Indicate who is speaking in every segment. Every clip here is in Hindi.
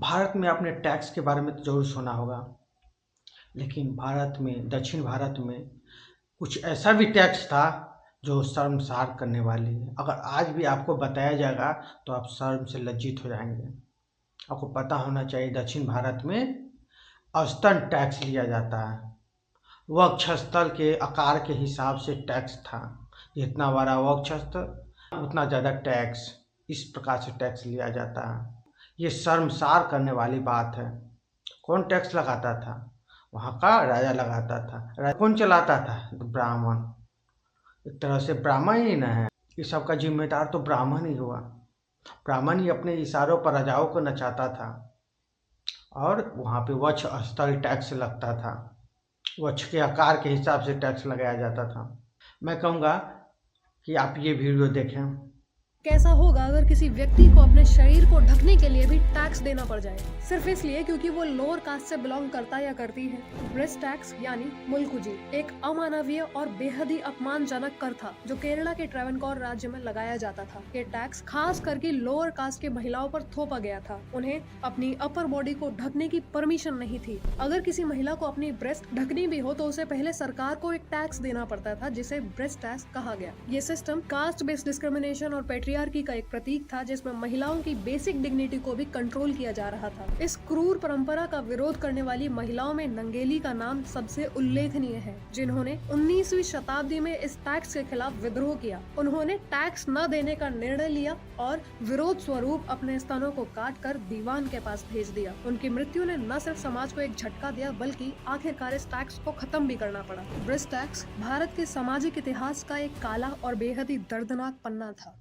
Speaker 1: भारत में आपने टैक्स के बारे में तो ज़रूर सुना होगा, लेकिन भारत में, दक्षिण भारत में कुछ ऐसा भी टैक्स था जो शर्मसार करने वाली है। अगर आज भी आपको बताया जाएगा तो आप शर्म से लज्जित हो जाएंगे। आपको पता होना चाहिए दक्षिण भारत में औसतन टैक्स लिया जाता है। वक्षस्थल के आकार के हिसाब से टैक्स था। जितना बड़ा वक्षस्थल उतना ज़्यादा टैक्स, इस प्रकार से टैक्स लिया जाता है। ये शर्मसार करने वाली बात है। कौन टैक्स लगाता था? वहाँ का राजा लगाता था। राजा कौन चलाता था? तो ब्राह्मण। एक तरह से ब्राह्मण ही न है, इस सब का जिम्मेदार तो ब्राह्मण ही हुआ। ब्राह्मण ही अपने इशारों पर राजाओं को नचाता था और वहाँ पे वक्ष स्थल टैक्स लगता था। वक्ष के आकार के हिसाब से टैक्स लगाया जाता था। मैं कहूँगा कि आप ये वीडियो देखें।
Speaker 2: कैसा होगा अगर किसी व्यक्ति को अपने शरीर को ढकने के लिए भी टैक्स देना पड़ जाए, सिर्फ इसलिए क्योंकि वो लोअर कास्ट से बिलोंग करता या करती है। ब्रेस्ट टैक्स यानी मुल्कुजी एक अमानवीय और बेहद ही अपमानजनक कर था जो केरला के ट्रेवनकोर राज्य में लगाया जाता था। ये टैक्स खास करके लोअर कास्ट के महिलाओं पर थोपा गया था। उन्हें अपनी अपर बॉडी को ढकने की परमिशन नहीं थी। अगर किसी महिला को अपनी ब्रेस्ट ढकनी भी हो तो उसे पहले सरकार को एक टैक्स देना पड़ता था, जिसे ब्रेस्ट टैक्स कहा गया। ये सिस्टम कास्ट बेस्ड डिस्क्रिमिनेशन और पेट्रियार्की का एक प्रतीक था, जिसमें महिलाओं की बेसिक डिग्निटी को भी कंट्रोल किया जा रहा था। इस क्रूर परंपरा का विरोध करने वाली महिलाओं में नंगेली का नाम सबसे उल्लेखनीय है, जिन्होंने 19वीं शताब्दी में इस टैक्स के खिलाफ विद्रोह किया। उन्होंने टैक्स न देने का निर्णय लिया और विरोध स्वरूप अपने स्तनों को काटकर दीवान के पास भेज दिया। उनकी मृत्यु ने न सिर्फ समाज को एक झटका दिया, बल्कि आखिरकार इस टैक्स को खत्म भी करना पड़ा। ब्रेस्ट टैक्स भारत के सामाजिक इतिहास का एक काला और बेहद ही दर्दनाक पन्ना था।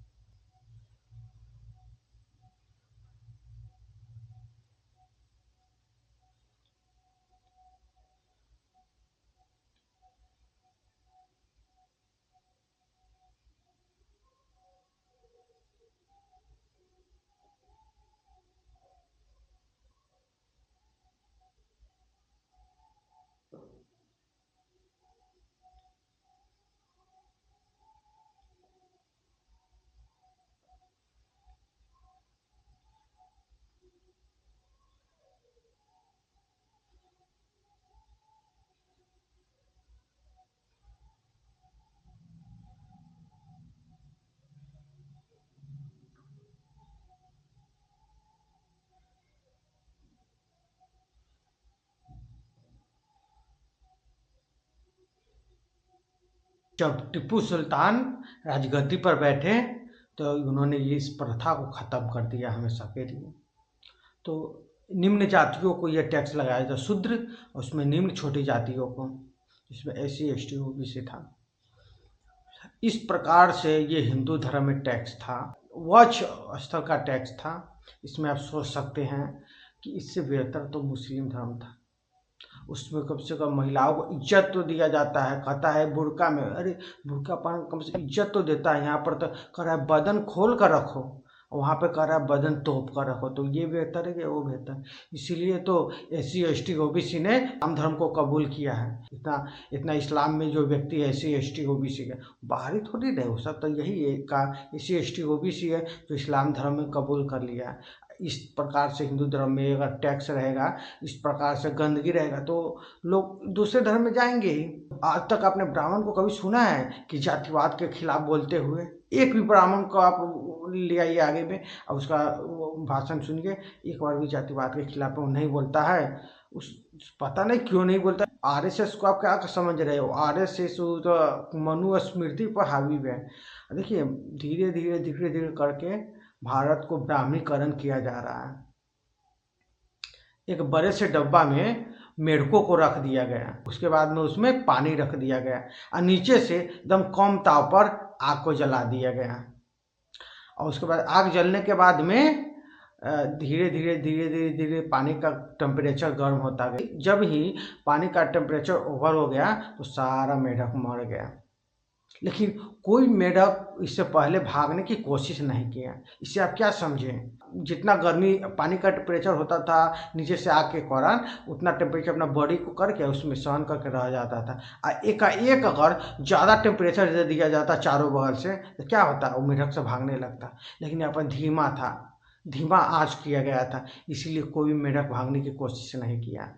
Speaker 1: जब टीपू सुल्तान राजगद्दी पर बैठे तो उन्होंने ये इस प्रथा को ख़त्म कर दिया हमेशा के लिए। तो निम्न जातियों को यह टैक्स लगाया था, शूद्र, उसमें निम्न छोटी जातियों को, जिसमें SC ST OBC था। इस प्रकार से ये हिंदू धर्म में टैक्स था, वक्ष स्थल का टैक्स था। इसमें आप सोच सकते हैं कि इससे बेहतर तो मुस्लिम धर्म था। उसमें कम से कम महिलाओं को इज्जत तो दिया जाता है। कहता है बुर्का में, अरे बुर्का पहन कम से कम इज्जत तो देता है। यहाँ पर तो कह रहा है बदन खोल कर रखो, वहाँ पे कह रहा है बदन तोप कर रखो। तो ये बेहतर है कि वो बेहतर? इसीलिए तो SC ST OBC ने इस्लाम धर्म को कबूल किया है। इतना इतना इस्लाम में जो व्यक्ति SC ST OBC है, बाहरी थोड़ी नहीं हो सकता। यही एक का SC ST OBC है जो इस्लाम धर्म में कबूल कर लिया है। इस प्रकार से हिंदू धर्म में अगर टैक्स रहेगा, इस प्रकार से गंदगी रहेगा, तो लोग दूसरे धर्म में जाएंगे ही। आज तक आपने ब्राह्मण को कभी सुना है कि जातिवाद के खिलाफ बोलते हुए? एक भी ब्राह्मण को आप ले आइए आगे में और उसका भाषण सुनिए, एक बार भी जातिवाद के खिलाफ वो नहीं बोलता है। उस पता नहीं क्यों नहीं बोलता। RSS को आप क्या समझ रहे हो? RSS तो मनुस्मृति पर हावी है। देखिए, धीरे धीरे धीरे धीरे करके भारत को ब्राह्मणीकरण किया जा रहा है। एक बड़े से डब्बा में मेढकों को रख दिया गया, उसके बाद में उसमें पानी रख दिया गया और नीचे से एकदम कम ताव पर आग को जला दिया गया। और उसके बाद आग जलने के बाद में धीरे धीरे धीरे धीरे धीरे पानी का टेम्परेचर गर्म होता गया। जब ही पानी का टेम्परेचर ओवर हो गया तो सारा मेढक मर गया। लेकिन कोई मेढक इससे पहले भागने की कोशिश नहीं किया। इससे आप क्या समझें? जितना गर्मी पानी का टेम्परेचर होता था नीचे से आग के कारण, उतना टेम्परेचर अपना बॉडी को करके उसमें सहन करके रह जाता था। और एकाएक अगर ज़्यादा टेम्परेचर दे दिया जाता चारों बगल से तो क्या होता? वो मेढक से भागने लगता। लेकिन अपन धीमा था, धीमा आंच किया गया था, इसीलिए कोई भी मेढक भागने की कोशिश नहीं किया।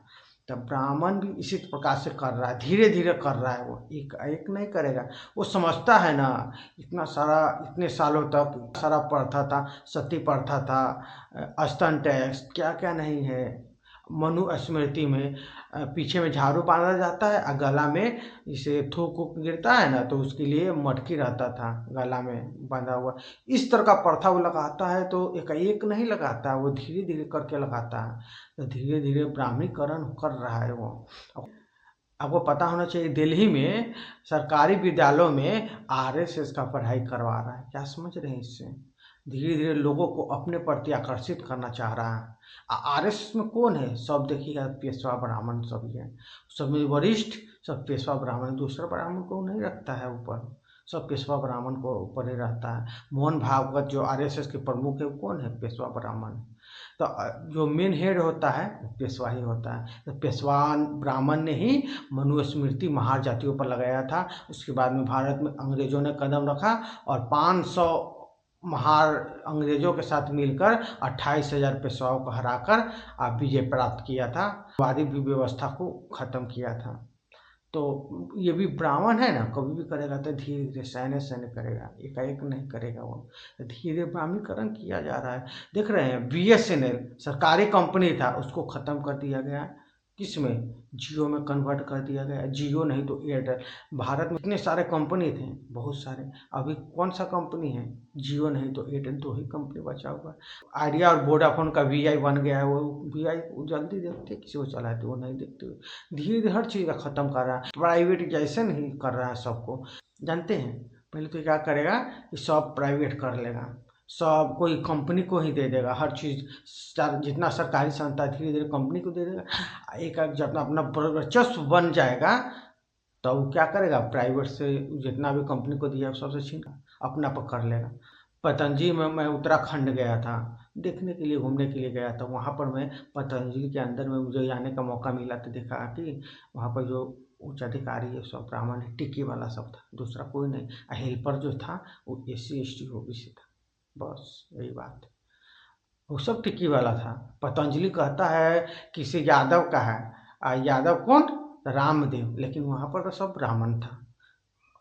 Speaker 1: तब ब्राह्मण भी इसी प्रकार से कर रहा है, धीरे धीरे कर रहा है, वो एक एक नहीं करेगा। वो समझता है ना, इतना सारा इतने सालों तक सारा प्रथा था, सती प्रथा था, स्तन टैक्स क्या क्या नहीं है। मनु स्मृति में पीछे में झाड़ू बांधा जाता है और गला में इसे थूक वूक गिरता है ना, तो उसके लिए मटकी रहता था गला में बांधा हुआ। इस तरह का प्रथा वो लगाता है, तो एक नहीं लगाता, वो धीरे धीरे करके लगाता है। तो धीरे धीरे ब्राह्मीकरण कर रहा है वो। आपको पता होना चाहिए, दिल्ली में सरकारी विद्यालयों में आरएसएस का पढ़ाई करवा रहा है। क्या समझ रहे हैं इससे? धीरे धीरे लोगों को अपने प्रति आकर्षित करना चाह रहा है। आरएसएस में कौन है? सब देखिएगा पेशवा ब्राह्मण सभी है, सब में वरिष्ठ सब पेशवा ब्राह्मण, दूसरा ब्राह्मण को नहीं रखता है ऊपर, सब पेशवा ब्राह्मण को ऊपर ही रहता है। मोहन भागवत जो आरएसएस के प्रमुख है वो कौन है? पेशवा ब्राह्मण। तो जो मेन हेड होता है वो पेशवा ही होता है। तो पेशवान ब्राह्मण ने ही मनुस्मृति महार जातियों पर लगाया था। उसके बाद में भारत में अंग्रेजों ने कदम रखा और 500 महार अंग्रेजों के साथ मिलकर 28,000 पेशवाओं को हराकर विजय प्राप्त किया था, वादी व्यवस्था को खत्म किया था। तो ये भी ब्राह्मण है ना, कभी भी करेगा तो धीरे धीरे सहने सहने करेगा, एकाएक नहीं करेगा वो। धीरे ब्राह्मीकरण किया जा रहा है। देख रहे हैं बीएसएनएल सरकारी कंपनी था, उसको ख़त्म कर दिया गया। किसमें? जियो में कन्वर्ट कर दिया गया। जियो नहीं तो एयरटेल। भारत में इतने सारे कंपनी थे, बहुत सारे, अभी कौन सा कंपनी है? जियो नहीं तो एयरटेल, दो ही कंपनी बचा हुआ है। आइडिया और वोडाफोन का वीआई बन गया है, वो वीआई जल्दी देखते किसी को चलाते, वो नहीं देखते। धीरे धीरे हर चीज़ का ख़त्म कर रहा है, प्राइवेटाइजेशन ही कर रहा है सबको। जानते हैं पहले तो क्या करेगा कि सब प्राइवेट कर लेगा, सब कोई कंपनी को ही दे देगा हर चीज़। जितना सरकारी संस्था धीरे धीरे कंपनी को दे देगा। एक जब अपना वर्चस्व बन जाएगा तो वो क्या करेगा, प्राइवेट से जितना भी कंपनी को दिया सबसे छीन अपना पर कर लेगा। पतंजलि में मैं उत्तराखंड गया था देखने के लिए, घूमने के लिए गया था। वहाँ पर मैं पतंजलि के अंदर में मुझे जाने का मौका मिला, तो देखा कि वहाँ पर जो उच्च अधिकारी है सब ब्राह्मण है, टिक्की वाला सब था, दूसरा कोई नहीं। हेल्पर जो था वो SC ST OBC था, बस यही बात। वो सब टिक्की वाला था। पतंजलि कहता है किसी यादव का है, यादव कौन? रामदेव, लेकिन वहाँ पर तो सब ब्राह्मण था।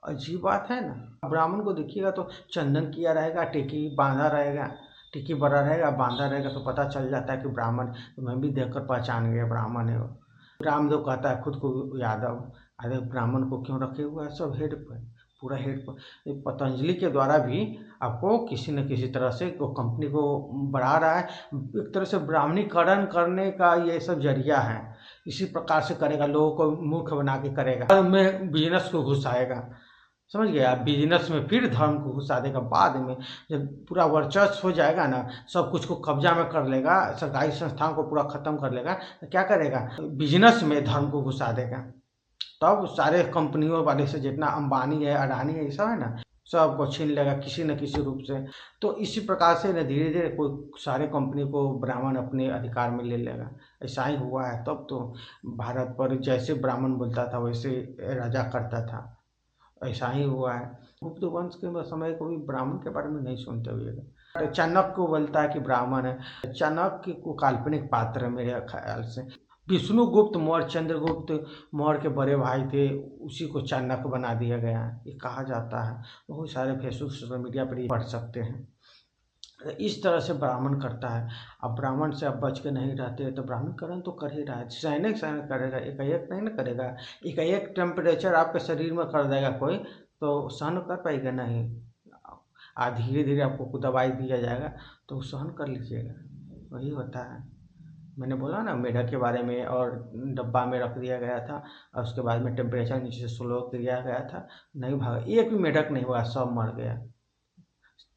Speaker 1: अजीब बात है ना। ब्राह्मण को देखिएगा तो चंदन किया रहेगा, टिक्की बांधा रहेगा, टिक्की बड़ा रहेगा, बांधा रहेगा, तो पता चल जाता है कि ब्राह्मण। तो मैं भी देखकर पहचान गया ब्राह्मण है वो। रामदेव कहता है खुद को यादव, अरे ब्राह्मण को क्यों रखे हुआ है? सब हेड पर, पूरा हेड पर। पतंजलि के द्वारा भी आपको किसी न किसी तरह से वो कंपनी को बढ़ा रहा है। एक तरह से ब्राह्मणीकरण करने का ये सब जरिया है। इसी प्रकार से करेगा, लोगों को मूर्ख बना के करेगा, में बिजनेस को घुसाएगा। समझ गया? बिजनेस में फिर धर्म को घुसा देगा बाद में, जब पूरा वर्चस्व हो जाएगा ना, सब कुछ को कब्जा में कर लेगा, सरकारी संस्थाओं को पूरा खत्म कर लेगा, तो क्या करेगा, बिजनेस में धर्म को घुसा देगा। तब सारे कंपनियों वाले से जितना अंबानी है, अडानी है, ये सब है ना, सबको छीन लेगा किसी न किसी रूप से। तो इसी प्रकार से न धीरे धीरे कोई सारे कंपनी को ब्राह्मण अपने अधिकार में ले लेगा। ऐसा ही हुआ है। तब तो भारत पर जैसे ब्राह्मण बोलता था वैसे राजा करता था, ऐसा ही हुआ है। गुप्त वंश के समय को भी ब्राह्मण के बारे में नहीं सुनते हुए। चाणक्य को बोलता है कि ब्राह्मण है। चाणक्य को काल्पनिक पात्र है मेरे ख्याल से। विष्णुगुप्त मौर्य, चंद्रगुप्त मौर्य के बड़े भाई थे, उसी को चाणक्य बना दिया गया है, ये कहा जाता है। बहुत सारे फेसबुक सोशल मीडिया पर पढ़ सकते हैं। इस तरह से ब्राह्मण करता है। अब ब्राह्मण से अब बच के नहीं रहते, तो ब्राह्मणीकरण तो कर ही रहा है, सहने सहने करेगा, एकाएक नहीं ना करेगा। एकाएक टेम्परेचर आपके शरीर में कर देगा कोई, तो सहन कर पाएगा नहीं। धीरे धीरे आपको दवाई दिया जाएगा तो सहन कर लीजिएगा, वही होता है। मैंने बोला ना मेढक के बारे में, और डब्बा में रख दिया गया था और उसके बाद में टेम्परेचर नीचे से स्लो किया गया था, नहीं भागा, एक भी मेढक नहीं हुआ, सब मर गया।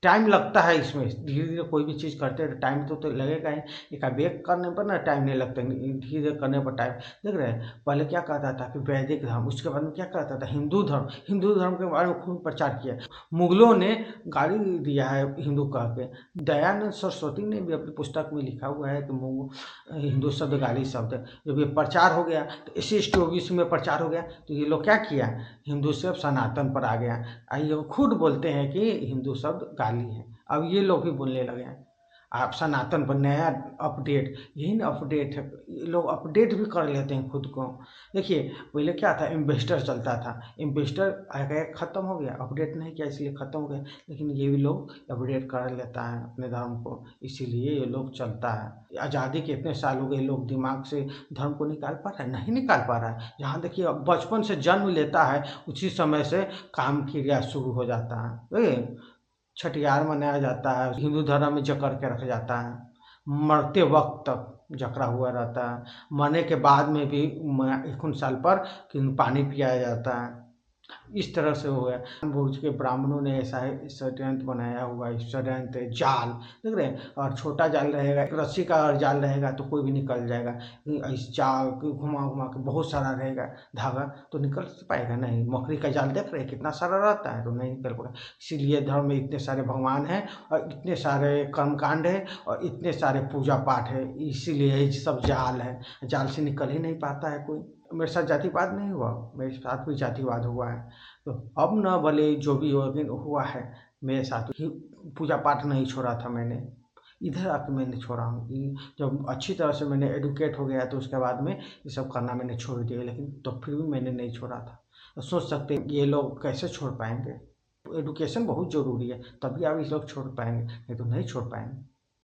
Speaker 1: टाइम लगता है इसमें, धीरे धीरे कोई भी चीज़ करते हैं टाइम तो लगेगा ही। एकाएक करने पर ना टाइम नहीं लगता, धीरे धीरे करने पर टाइम। देख रहे हैं पहले क्या कहता था कि वैदिक धर्म, उसके बाद में क्या कहता था हिंदू धर्म। हिंदू धर्म के बारे में खूब प्रचार किया। मुगलों ने गाली दिया है हिंदू कह के। दयानंद सरस्वती ने भी अपनी पुस्तक में लिखा हुआ है कि हिंदू शब्द गाली शब्द है। जब ये प्रचार हो गया तो SC ST OBC में प्रचार हो गया, तो ये लोग क्या किया, हिंदू से अब सनातन पर आ गया। ये खुद बोलते हैं कि हिंदू शब्द गाली है, अब ये लोग भी बोलने लगे हैं। आप सनातन पर नया अपडेट, यही ना अपडेट है। ये लोग अपडेट भी कर लेते हैं खुद को। देखिए पहले क्या था, इन्वेस्टर चलता था, इन्वेस्टर आ गया ख़त्म हो गया, अपडेट नहीं किया इसलिए ख़त्म हो गया। लेकिन ये भी लोग अपडेट कर लेता है अपने धर्म को, इसीलिए ये लोग चलता है। आज़ादी के इतने साल हो गए, लोग दिमाग से धर्म को निकाल पा रहा है? नहीं निकाल पा रहा है। यहाँ देखिए अब बचपन से जन्म लेता है, उसी समय से काम क्रिया शुरू हो जाता है। छठियार मनाया जाता है, हिंदू धर्म में जकड़ के रखा जाता है, मरते वक्त तक जकड़ा हुआ रहता है। मरने के बाद में भी 51 साल पर पानी पियाया जाता है। इस तरह से हो गया। जानबूझ के ब्राह्मणों ने ऐसा है षड्यंत्र बनाया हुआ है, षड्यंत्र जाल देख रहे हैं। और छोटा जाल रहेगा, रस्सी का अगर जाल रहेगा तो कोई भी निकल जाएगा। इस जाल को घुमा घुमा के बहुत सारा रहेगा धागा तो निकल पाएगा नहीं। मकड़ी का जाल देख रहे हैं कितना सारा रहता है, तो नहीं निकल पाएगा। इसीलिए धर्म में इतने सारे भगवान हैं और इतने सारे कर्मकांड है और इतने सारे पूजा पाठ है, इसीलिए ये सब जाल है। जाल से निकल ही नहीं पाता है कोई। मेरे साथ जातिवाद नहीं हुआ, मेरे साथ भी जातिवाद हुआ है। तो अब न भले जो भी हो, लेकिन हुआ है मेरे साथ ही। पूजा पाठ नहीं छोड़ा था मैंने, इधर आके मैंने छोड़ा हूँ। जब अच्छी तरह से मैंने एडुकेट हो गया तो उसके बाद में ये सब करना मैंने छोड़ दिया, लेकिन तो फिर भी मैंने नहीं छोड़ा था। तो सोच सकते हैं ये लोग कैसे छोड़ पाएंगे। एडुकेशन बहुत ज़रूरी है, तभी आप ये लोग छोड़ पाएंगे, नहीं तो नहीं छोड़ पाएंगे।